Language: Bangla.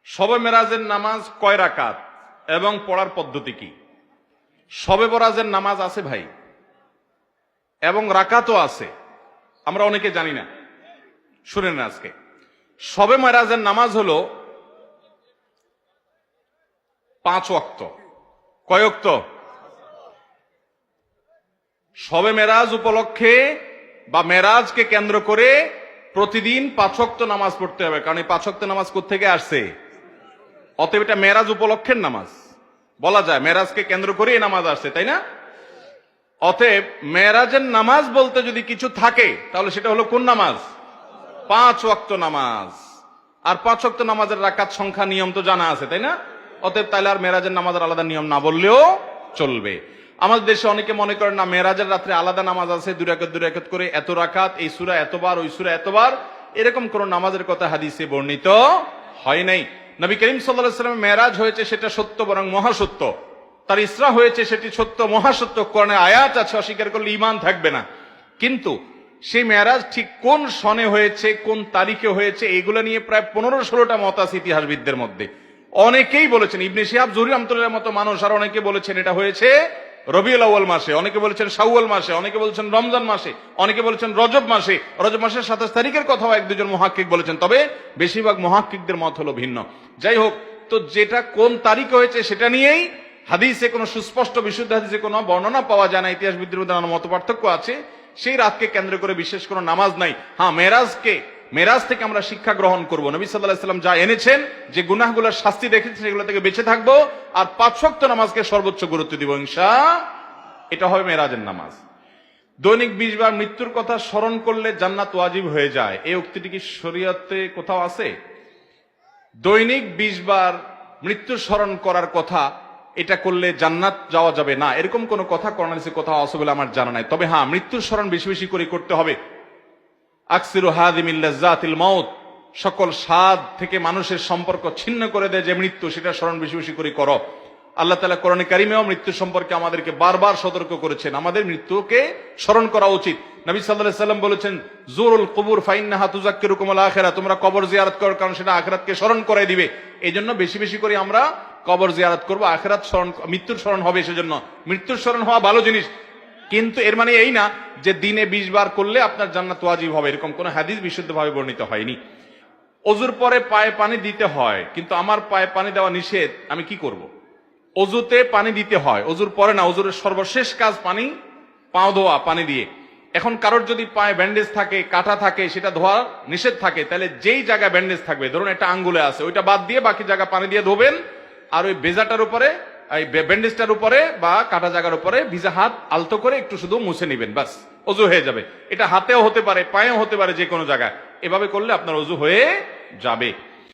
শবে মেরাজের নামাজ কয় রাকাত এবং পড়ার পদ্ধতি কি? শবে বরাজের নামাজ আছে ভাই, এবং রাকাতও আছে, আমরা অনেকে জানি না। শুনেন আজকে শবে মেরাজের নামাজ হলো 5 ওয়াক্ত। কয় ওয়াক্ত? শবে মেরাজ উপলক্ষে বা মেরাজকে কেন্দ্র করে প্রতিদিন 5 ওয়াক্ত নামাজ পড়তে হবে, কারণ এই 5 ওয়াক্ত নামাজ কোত্থেকে আসছে? অতএব এটা মেরাজ উপলক্ষের নামাজ বলা যায়, মেরাজকে কেন্দ্র করে এই নামাজ আসছে, তাই না? অতএব মেরাজের নামাজ বলতে যদি কিছু থাকে তাহলে সেটা হলো কোন নামাজ? 5 ওয়াক্ত নামাজ। আর 5 ওয়াক্ত নামাজের রাকাত সংখ্যা নিয়ম তো জানা আছে, তাই না? অতএব তাহলে আর মেরাজের নামাজের আলাদা নিয়ম না বললেও চলবে। আমাদের দেশে অনেকে মনে করেন না, মেরাজের রাত্রে আলাদা নামাজ আছে, 2 রাকাত 2 রাকাত করে এত রাকাত, এই সূরা এতবার, ওই সূরা এতবার, এরকম কোন নামাজের কথা হাদিসে বর্ণিত হয় নাই। নবী করিম সাল্লাল্লাহু আলাইহি ওয়াসাল্লামের মেরাজ হয়েছে সেটা সত্য, বরং মহাসত্য। তার ইসরা হয়েছে সেটি সত্য, মহাসত্য। কোরআনে আয়াত আছে, অস্বীকার করলে ঈমান থাকবে না। কিন্তু সেই মেরাজ ঠিক কোন সনে হয়েছে, কোন তারিখে হয়েছে, এগুলো নিয়ে প্রায় 15-16টা মত আছে ইতিহাসবিদদের মধ্যে। অনেকেই বলেছেন, ইবনে শিহাব জুহরি রাহমাতুল্লাহর মতো মানুষ আর অনেকে বলেছেন এটা হয়েছে রবিউল আউয়াল মাসে, অনেকে বলেছেন শাওয়াল মাসে, অনেকে বলেছেন রমজান মাসে, অনেকে বলেছেন রজব মাসে। রজব মাসের 27 তারিখের কথাও 1-2 জন মুহাক্কিক বলেছেন, তবে বেশিরভাগ মুহাক্কিকদের মত হলো ভিন্ন। যাই হোক, তো যেটা কোন তারিখে হয়েছে সেটা নিয়েই হাদিসে কোনো সুস্পষ্ট বিশুদ্ধ হাদিসে কোনো বর্ণনা পাওয়া যায় না। ইতিহাসবিদদের মধ্যে নানা মত পার্থক্য আছে। সেই রাতকে কেন্দ্র করে বিশেষ কোনো নামাজ নাই। হ্যাঁ, মেরাজ থেকে আমরা শিক্ষা গ্রহণ করব। নবী সাল্লাল্লাহু আলাইহি ওয়াসাল্লাম যা এনেছেন, যে গুনাহগুলোর শাস্তি দেখেছেন, সেগুলো থেকে বেঁচে থাকবো, আর 5 ওয়াক্ত নামাজকে সর্বোচ্চ গুরুত্ব দিব ইনশাআল্লাহ। এটা হবে মেরাজের নামাজ। দৈনিক 20 বার মৃত্যুর কথা স্মরণ করলে জান্নাত ওয়াজিব হয়ে যায়, এই উক্তিটি কি শরীয়তে কোথাও আছে? দৈনিক 20 বার মৃত্যু স্মরণ করার কথা, এটা করলে জান্নাত যাওয়া যাবে না, এরকম কোন কথা কোরআন হাদিসে কোথাও আছে বলে আমার জানা নাই। তবে হ্যাঁ, মৃত্যুর স্মরণ বেশি বেশি করে করতে হবে। আকসিরু হাদিমিল লাজ্জাতিল মাউত, সকল স্বাদ থেকে মানুষের সম্পর্ক ছিন্ন করে দেয় যে মৃত্যু, সেটা স্মরণ বেশি বেশি করে করো। আল্লাহ তাআলা কোরআনে কারিমেও মৃত্যু সম্পর্কে আমাদেরকে বারবার সতর্ক করেছেন, আমাদের মৃত্যুকে স্মরণ করা উচিত। নবী সাল্লাল্লাহু আলাইহি ওয়াসাল্লাম বলেছেন, জুরুল কুবুর ফাইন্নাহা তুযাক্কিরুকুমুল আখিরাহ, তোমরা কবর জিয়ারত করো, কারণ সেটা আখিরাতকে স্মরণ করায় দিবে। এইজন্য বেশি বেশি করে আমরা কবর জিয়ারত করব, আখিরাত স্মরণ, মৃত্যুর স্মরণ হবে। সেজন্য মৃত্যুর স্মরণ হওয়া ভালো জিনিস, কিন্তু এর মানে এই না যে দিনে 20 বার করলে আপনার জান্নাত ওয়াজিব হবে, এরকম কোন হাদিস বিশুদ্ধভাবে বর্ণিত হয়নি। অজুর পরে পায়ে পানি দিতে হয়, কিন্তু আমার পায়ে পানি দেওয়া নিষেধ, আমি কি করব? অজুতে পানি দিতে হয়, অজুর পরে না। অজুর সর্বশেষ কাজ পানি, পাও ধোয়া পানি দিয়ে। এখন কারোর যদি পায়ে ব্যান্ডেজ থাকে, কাটা থাকে, সেটা ধোয়া নিষেধ থাকে, তাহলে যেই জায়গায় ব্যান্ডেজ থাকবে, ধরুন একটা আঙ্গুলে আছে, ওইটা বাদ দিয়ে বাকি জায়গা পানি দিয়ে ধোবেন, আর ওই বেজাটার উপরে, এই ব্যান্ডেজটার উপরে বা কাটা জায়গার উপরে ভিজা হাত আলতো করে একটু শুধু মুছে নিবেন, বাস, অজু হয়ে যাবে। এটা হাতেও হতে পারে, পায়েও হতে পারে, যে কোনো জায়গায়। এভাবে করলে আপনার অজু হয়ে যাবে।